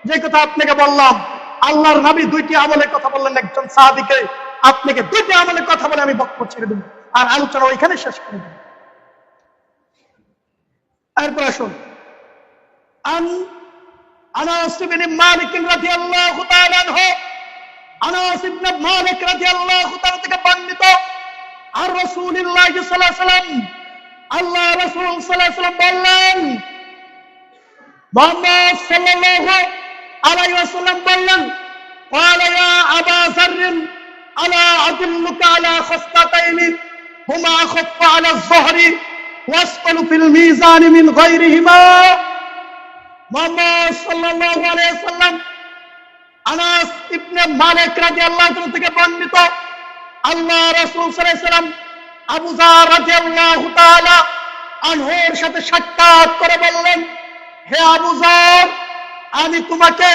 যে কথা আপনাকে বললাম, আল্লাহর নবী দুইটি আমলের কথা বললেন একজন সাহাবীকে, আপনাকে দুইটি আমলের কথা বলে আমি বক্তব্য ছেড়ে দেব আর আলোচনা ওইখানে শেষ করে দেব। এরপর আসুন, আনাস ইবনে মালিক রাদিয়াল্লাহু তাআলা আনহু, আনাস ইবনে মালিক রাদিয়াল্লাহু তাআলা থেকে বর্ণিত, আর রাসূলুল্লাহ সাল্লাল্লাহু আলাইহি ওয়াসাল্লাম, আল্লাহ রাসূল সাল্লাল্লাহু আলাইহি ওয়াসাল্লাম বললেন, মুহাম্মদ সাল্লাল্লাহু আলাইহি ওয়াসাল্লাম বললেন, قال يا أبا ذر ألا أدلك على خصلتين هما أخف على الظهر وأثقل في الميزان من غيرهما। মুহাম্মদ সাল্লাল্লাহু আলাইহি ওয়াসাল্লাম আনাস ইবনে মালিক রাদিয়াল্লাহু তাআলা থেকে বর্ণিত, আল্লাহ রাসূল সাল্লাল্লাহু আলাইহি ওয়াসাল্লাম আবু যার রাদিয়াল্লাহু তাআলা আনহুর সাথে সাক্ষাৎ করে বললেন, হে আবু যার, আমি তোমাকে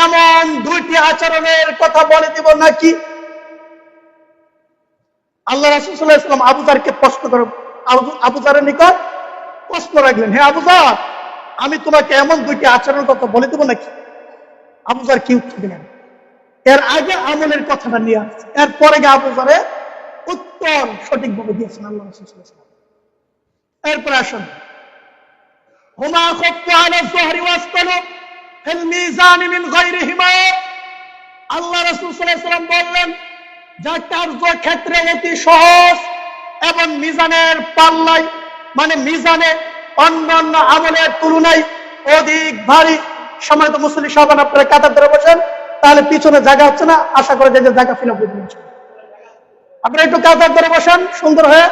এমন দুইটি আচরণের কথা বলে দিব নাকি? আল্লাহ রাসূল সাল্লাল্লাহু আলাইহি ওয়াসাল্লাম আবু যারকে প্রশ্ন করে, আবু যারের নিকট প্রশ্ন রাখলেন, হে আবু যার, আমি তোমাকে এমন দুইটি আচরণের কথা বলে দিব নাকি? আবু যার কি উত্তর দিলেন? এর আগে আমলের কথাটা নিয়ে আসছে, এরপরে আবু যারের উত্তর সঠিকভাবে দিয়েছেন আল্লাহ রাসূল সাল্লাল্লাহু আলাইহি ওয়াসাল্লাম। এরপর আসুন, হুমা খাফফু আলা যহরি ওয়াসকালু ফিল মিজানি মিন গায়রিহিমা। আল্লাহ রাসূল সাল্লাল্লাহু আলাইহি ওয়াসাল্লাম বললেন, যা কার্য ক্ষেত্রে অতি সহজ এবং মিজানের পাল্লায়, মানে মিজানে অন্যান্য আমলের তুলনায় অধিক ভারী। সম্মানিত মুসল্লি সাহাবান, আপনারা কাতার ধরে বসেন, তাহলে পিছনে জায়গা হচ্ছে না, আশা করে যে জায়গা ফিল আপ করে দিন। আপনারা একটু কাতার ধরে বসেন সুন্দর হয়ে,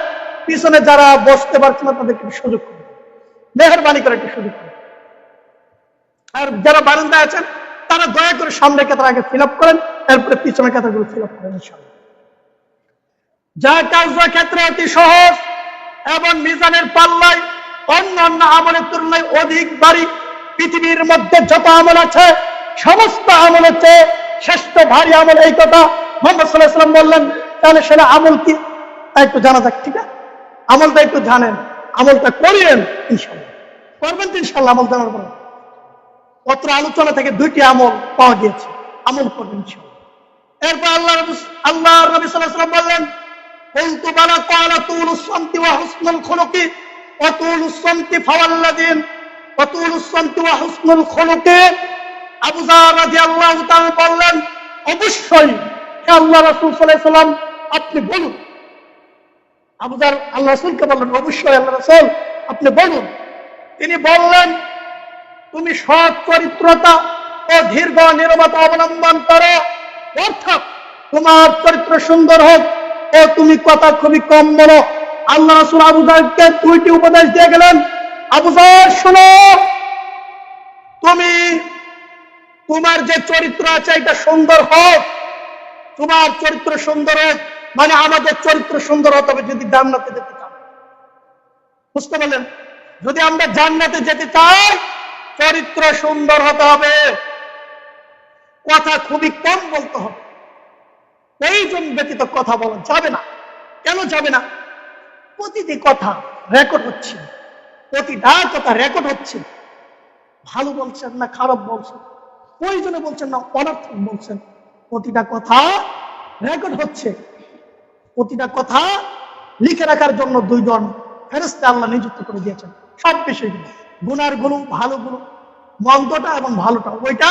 পিছনে যারা বসতে পারছেন না তাদেরকে সুযোগ করুন, মেহেরবানি করে একটু সুযোগ করুন। আর যারা বারান্দায় আছেন তারা দয়া করে সামনের কাতার আগে ফিল আপ করেন, এরপরে পিছনের কাতারগুলো ফিল আপ করেন ইনশাআল্লাহ। যা কার্য ক্ষেত্রে অতি সহজ এবং মিজানের পাল্লায় অন্যান্য আমলের তুলনায় অধিক ভারী। পৃথিবীর মধ্যে যত আমল আছে সমস্ত আমলের চেয়ে শ্রেষ্ঠ ভারী আমল এই কথা মুহাম্মদ সাল্লাল্লাহু আলাইহি ওয়াসাল্লাম বললেন। তাহলে সেটা আমল কি তা একটু জানা যাক, ঠিক আছে? আমলটা একটু জানেন, আমলটা করিয়েন ইনশাআল্লাহ, করবেন তো ইনশাআল্লাহ। আমল জানার পরে পত্র আলোচনা থেকে দুইটি আমল পাওয়া গিয়েছে, আমল করবেন ইনশাআল্লাহ। এরপর আল্লাহ নবী সাল্লাল্লাহু আলাইহি ওয়াসাল্লাম বললেন, قلت بلى قال طول الصمت وحسن الخلق وطول الصمت فوالذين وطول الصمت وحسن الخلق। আবু যার রাদিয়াল্লাহু তাআলা বললেন, অবশ্যই হে আল্লাহ রাসূল সাল্লাল্লাহু আলাইহি ওয়াসাল্লাম আপনি বলুন। আবু যার আল্লাহ রাসূলকে বললেন, অবশ্যই আল্লাহ রাসূল আপনি বলুন। তিনি বললেন, তুমি সৎ চরিত্রতা ও দীর্ঘ নীরবতা অবলম্বন করো, অর্থাৎ তোমার চরিত্র সুন্দর হোক ও তুমি কথা খুবই কম বলো। আল্লাহ রাসূল আবু যারকে দুইটি উপদেশ দিয়ে গেলেন, আবু যার শোনো, তুমি তোমার যে চরিত্র আছে এটা সুন্দর হোক, তোমার চরিত্র সুন্দর হোক, মানে আমাদের চরিত্র সুন্দর হতে হবে যদি জান্নাতে যেতে চান। বুঝতে পারলেন? যদি আমরা জান্নাতে যেতে চাই চরিত্র সুন্দর হতে হবে, কথা খুবই কম বলতে হবে, প্রয়োজন ব্যতীত কথা বলা যাবে না। কেন যাবে না? প্রতিটি কথা রেকর্ড হচ্ছে, প্রতিটা কথা রেকর্ড হচ্ছে। ভালো বলছেন না খারাপ বলছেন, প্রয়োজনে বলছেন না অনর্থক বলছেন, প্রতিটা কথা রেকর্ড হচ্ছে। প্রতিটা কথা লিখে রাখার জন্য দুইজন ফেরেশতা আল্লাহ নিযুক্ত করে দিয়েছেন। সব বিষয়গুলো, গুনার গুলো, ভালো গুলো, মন্দটা এবং ভালোটা, ওইটা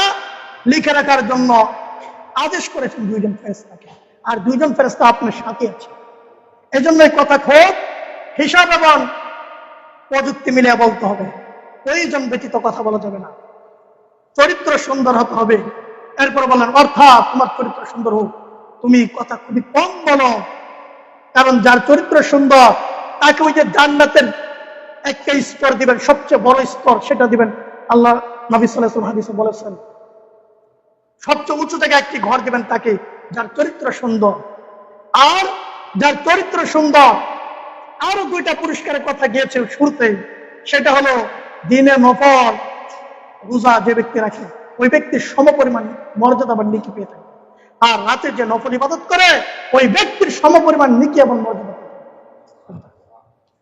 লিখে রাখার জন্য আদেশ করেছেন দুইজন ফেরেশতাকে, আর দুইজন ফেরেশতা আপনার সাথে আছে। এজন্য এই কথা খুব হিসাব এবং প্রযুক্তি মিলিয়ে বলতে হবে, প্রয়োজন ব্যতীত কথা বলা যাবে না, চরিত্র সুন্দর হতে হবে। এরপর বলেন, অর্থাৎ তোমার চরিত্র সুন্দর হোক, তুমি কথা খুবই কম বলো, কারণ যার চরিত্র সুন্দর তাকে ওই যে জান্নাতের একটা স্তর দিবেন, সবচেয়ে বড় স্তর সেটা দিবেন। আল্লাহ নবী সাল্লাল্লাহু আলাইহি ওয়াসাল্লাম হাদিসে বলেছেন, সবচেয়ে উঁচু থেকে একটি ঘর দিবেন তাকে যার চরিত্র সুন্দর। আর যার চরিত্র সুন্দর আরো দুইটা পুরস্কারের কথা গিয়েছে শুরুতে, সেটা হলো দিনে নফল রোজা যে ব্যক্তি রাখে ওই ব্যক্তির সমপরিমাণ মর্যাদা বা নেকি পেয়ে থাকে, আর রাতে যে নফল ইবাদত করে ওই ব্যক্তির সমপরিমাণ নেকি এবং মর্যাদা পেয়ে থাকে।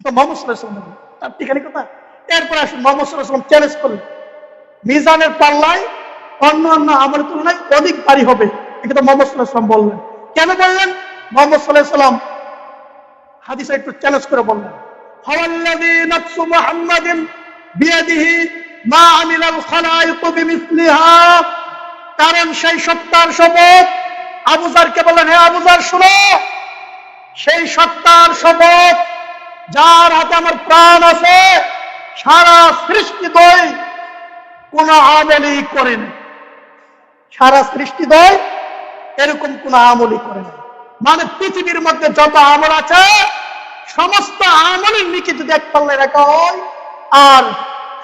তো মুহাম্মদ সাল্লাল্লাহু আলাইহি ওয়াসাল্লাম চারটিখানি কথা। এরপরে আসুন মোহাম্মদ সাল্লাল্লাহু আলাইহি ওয়াসাল্লাম চ্যালেঞ্জ করলেন, মিজানের পাল্লায় অন্য অন্য আমলের তুলনায় অধিক ভারী হবে। এটা মোহাম্মদ সাল্লাল্লাহু আলাইহি ওয়াসাল্লাম বললেন। কেন বললেন? মোহাম্মদ সাল্লাল্লাহু আলাইহি ওয়াসাল্লাম হাদিসে একটু চ্যালেঞ্জ করে বললেন, হাওয়াল্লাযী নাফসু মুহাম্মাদিন বিয়াদিহি মা আমিলাল খালায়েকু বিমিসলিহা। কারণ সেই সত্তার শপথ, আবু যারকে বললেন, হে আবু যার শুনো, সেই সত্তার শপথ যার হাতে আমার প্রাণ আছে, সারা সৃষ্টিদ্বয় কোন আমলই করেনি। সারা সৃষ্টিদ্বয় এরকম কোন আমলই করে না। মানে পৃথিবীর মধ্যে যত আমল আছে সমস্ত আমলের নিকে যদি এক পাল্লায় রাখা হয়, আর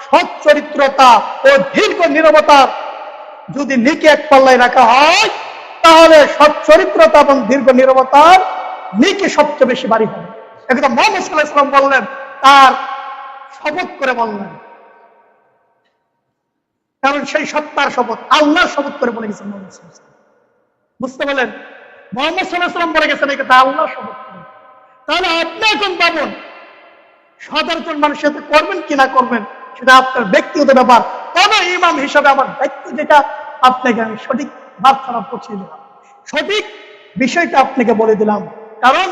সৎ চরিত্রতা ও দীর্ঘ নীরবতার যদি নিকে এক পাল্লায় রাখা হয়, তাহলে সৎ চরিত্রতা এবং দীর্ঘ নীরবতার নিকে সবচেয়ে বেশি ভারী হবে। একদম মুহাম্মদ সাল্লাল্লাহু আলাইহি ওয়াসাল্লাম বললেন, তার শপথ করে বললেন, কারণ সেই সত্তার শপথ, আল্লাহর শপথ করে বলে গেছেন মুহাম্মদ সাল্লাল্লাহু আলাইহি ওয়াসাল্লাম। বুঝতে পারলেন? মুহাম্মদ সাল্লাল্লাহু আলাইহি ওয়াসাল্লাম বলে গেছেন এই কথা আল্লাহর শপথ করে। তাহলে আপনি এখন পাবেন, সাধারণ মানুষের সাথে করবেন কি না করবেন সেটা আপনার ব্যক্তিগত ব্যাপার। তবে ইমাম হিসাবে আমার দায়িত্ব যেটা, আপনাকে আমি সঠিক বার্তাটা পৌঁছে দিলাম, সঠিক বিষয়টা আপনাকে বলে দিলাম। কারণ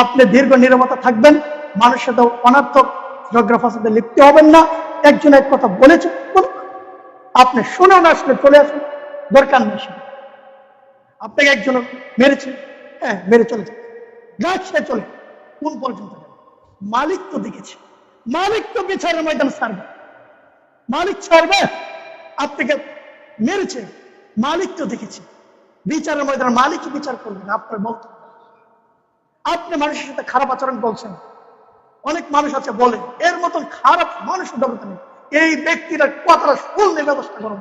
আপনি দীর্ঘ নীরবতা থাকবেন, মানুষের সাথে অনার্থক ঝগড়া ফাসাদে লিপ্ত হবেন না। একজন এক কথা বলেছে, আপনি শুনেও না আসলে চলে আসুন, দরকার নেই। আপনাকে একজন মেরেছে, হ্যাঁ মেরে চলে যাবে, গাছে চলে কোন পর্যন্ত যাবে? মালিক তো দেখেছে, মালিক তো বিচারের ময়দান ছাড়বে। মালিক ছাড়বে? আপনাকে মেরেছে, মালিক তো দেখেছে, বিচারের ময়দান মালিকই বিচার করবেন। আপনার বলতে আপনি মানুষের সাথে খারাপ আচরণ বলছেন, অনেক মানুষ আছে বলে এর মতন খারাপ মানুষের জগতে নেই, এই ব্যক্তিরা কথাটা শুনলে ব্যবস্থা করেন।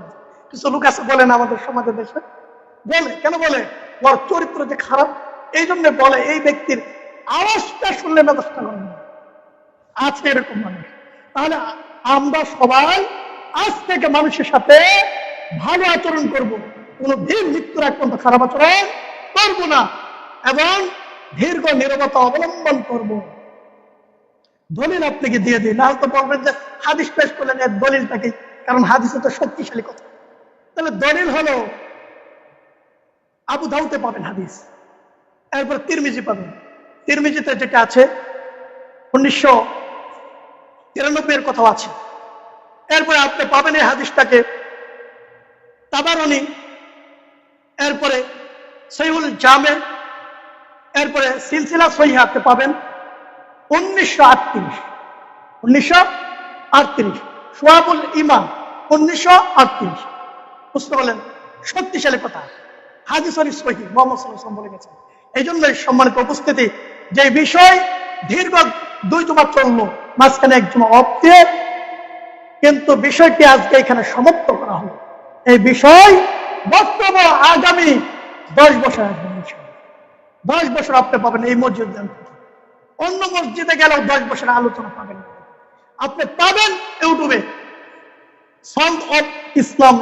কিছু লোক আছে বলেন আমাদের সমাজের দেশে, বলে কেন বলে? ওর চরিত্র যে খারাপ, এই জন্য বলে এই ব্যক্তির আওয়াজটা শুনলে ব্যবস্থা করেন। আছে এরকম মানুষ। তাহলে আমরা সবাই আজ থেকে মানুষের সাথে ভালো আচরণ করব, কোন দিন মৃত্যুর এক পর্যন্ত খারাপ আচরণ করবো না, এবং দীর্ঘ নীরবতা অবলম্বন করব। দলিল আপনাকে দিয়ে দিই, না তো বলবেন যে হাদিস পেশ করলেন এর দলিলটাকে, কারণ হাদিসে তো শক্তিশালী কথা। তাহলে দলিল হলো আবু দাউদে পাবেন হাদিস, এরপর তিরমিজি পাবেন। তিরমিজিতে যেটা আছে 1993 এর কথাও আছে। এরপরে আপনি পাবেন এই হাদিসটাকে তাবারানী, এরপরে সহিহুল জামে, এরপরে সিলসিলা সহিহাতে পাবেন 1938 শুআবুল ঈমান 1938। বুঝতে পারলেন? শক্তিশালী কথা, হাদিস সহিহ, মুহাম্মদ সাল্লাল্লাহু আলাইহি ওয়াসাল্লাম বলে গেছেন। এই জন্য সম্মানিত উপস্থিতি, যে বিষয় দীর্ঘ 2 জুমা চললো, মাঝখানে 1 জুমা অফ দিয়ে, কিন্তু বিষয়টি আজকে এখানে সমাপ্ত করা হলো। এই বিষয় বক্তব্য আগামী 10 বছর আসবে। 10 বছর আপনি পাবেন এই মসজিদ, অন্য মসজিদে গেলেও 10 বছর আলোচনা পাবেন। আপনি পাবেন ইউটিউবে sound of Islam,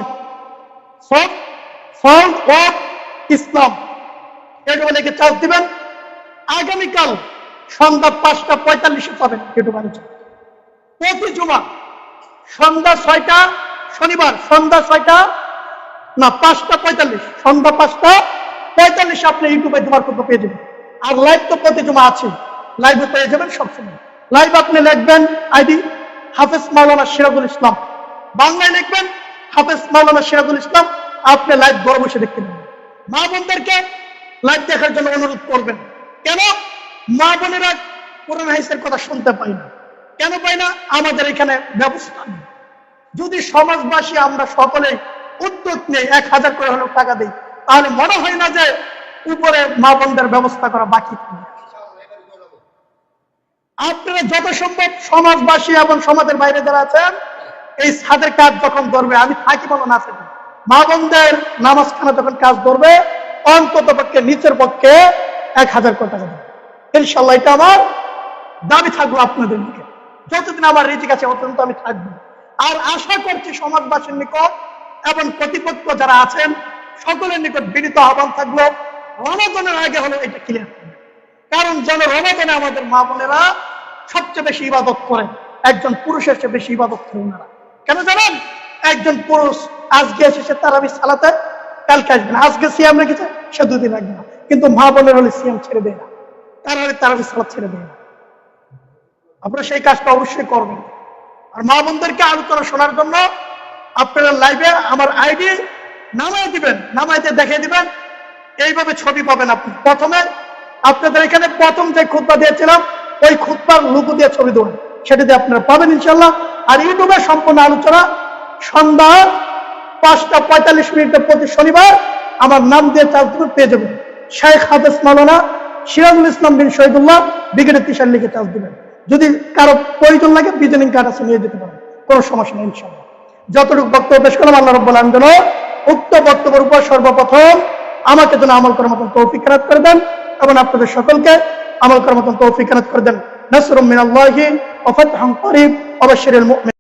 sound of Islam, ইউটিউবে লিখে চার্জ দিবেন। আগামীকাল সন্ধ্যা 5:45 পাবেন ইউটিউব আলোচনা। প্রতি জুমা সন্ধ্যা 6টা, শনিবার সন্ধ্যা 6টা না 5:45, সন্ধ্যা 5:45 আপনি ইউটিউবে জুমার পর্ব পেয়ে যাবেন। আর লাইভ তো প্রতি জুমা আছে, লাইভে পেয়ে যাবেন সবসময়। লাইভ আপনি লিখবেন আইডি হাফেজ মাওলানা সিরাজুল ইসলাম, বাংলায় লিখবেন হাফেজ মাওলানা সিরাজুল ইসলাম, আপনি লাইভ ঘরে বসে দেখতে পাবেন। মা বোনদেরকে লাইভ দেখার জন্য অনুরোধ করবেন। কেন? মা বোনেরা কোরআন হাদিসের কথা শুনতে পাই না। কেন পাই না? আমাদের এখানে ব্যবস্থা নেই। যদি সমাজবাসী আমরা সকলে উদ্যোগ নেই, 1000 করে হলেও টাকা দেই, তাহলে মনে হয় না যে উপরে মা বোনদের ব্যবস্থা করা বাকি থাকবে। আপনারা যত সম্ভব সমাজবাসী এবং সমাজের বাইরে যারা আছেন, এই ছাদের কাজ যখন ধরবে, আমি থাকি বলো না থাকি, মা বোনদের নামাজখানা যখন কাজ ধরবে, অন্তত পক্ষে নিচের পক্ষে 1000 করে টাকা দেবে। ইনশাআল্লাহ এটা আমার দাবি থাকবো আপনাদের দিকে। যতদিন আমার রিজিক আছে অত্যন্ত আমি থাকবো। আর আশা করছি সমাজবাসীর নিকট এবং কর্তৃপক্ষ যারা আছেন সকলের নিকট বিনীত আহ্বান থাকলো, রমাদানের আগে হলো এটা ক্লিয়ার করবে। কারণ যেন রমাদানে আমাদের মা বোনেরা সবচেয়ে বেশি ইবাদত করেন একজন পুরুষের চেয়ে বেশি ইবাদত করে ওনারা। কেন জানেন? একজন পুরুষ আজকে এসেছে তারাবি সালাতে, কালকে আসবে না। আজকে সিয়াম রেখেছে, সে 2 দিন রাখবে না। কিন্তু মা বোনের হলে সিয়াম ছেড়ে দেয় না, তারাবি সালাত ছেড়ে দেয় না। আপনারা সেই কাজটা অবশ্যই করবেন। আর মা বোনদেরকে আলোচনা শোনার জন্য আপনারা লাইভে আমার আইডি নামায় দিবেন, নামায় দিয়ে দেখিয়ে দিবেন, এইভাবে ছবি পাবেন। আপনি প্রথমে আপনাদের এখানে প্রথম যে খুতবা দিয়েছিলাম ওই খুতবার লোগো দিয়ে ছবি দেবেন, সেটা দিয়ে আপনারা পাবেন ইনশাল্লাহ। আর ইউটিউবে সম্পূর্ণ আলোচনা সন্ধ্যা 5:45 প্রতি শনিবার আমার নাম দিয়ে চার্জ দিবেন, পেয়ে যাবেন। শেখ হাফেজ মাওলানা সিরাজুল ইসলাম বিন শহীদুল্লাহ ব্রিগেডের 3 লিখে চার্জ দিবেন। যদি কারো প্রয়োজন লাগে ভিজিটিং কার্ড আছে, নিয়ে যেতে পারেন, কোনো সমস্যা নেই ইনশাআল্লাহ। যতটুকু বক্তব্য পেশ করলাম, আল্লাহ রাব্বুল আলামিন যেন উক্ত বক্তব্যের উপর সর্বপ্রথম আমাকে যেন আমল করার মতন তৌফিক এনায়েত করে দেন এবং আপনাদের সকলকে আমল করার মতন তৌফিক এনায়েত করে দেন। নাসরুম মিনাল্লাহি ওয়া ফাতহুন করিব ওয়া বাশশিরিল মুমিনিন।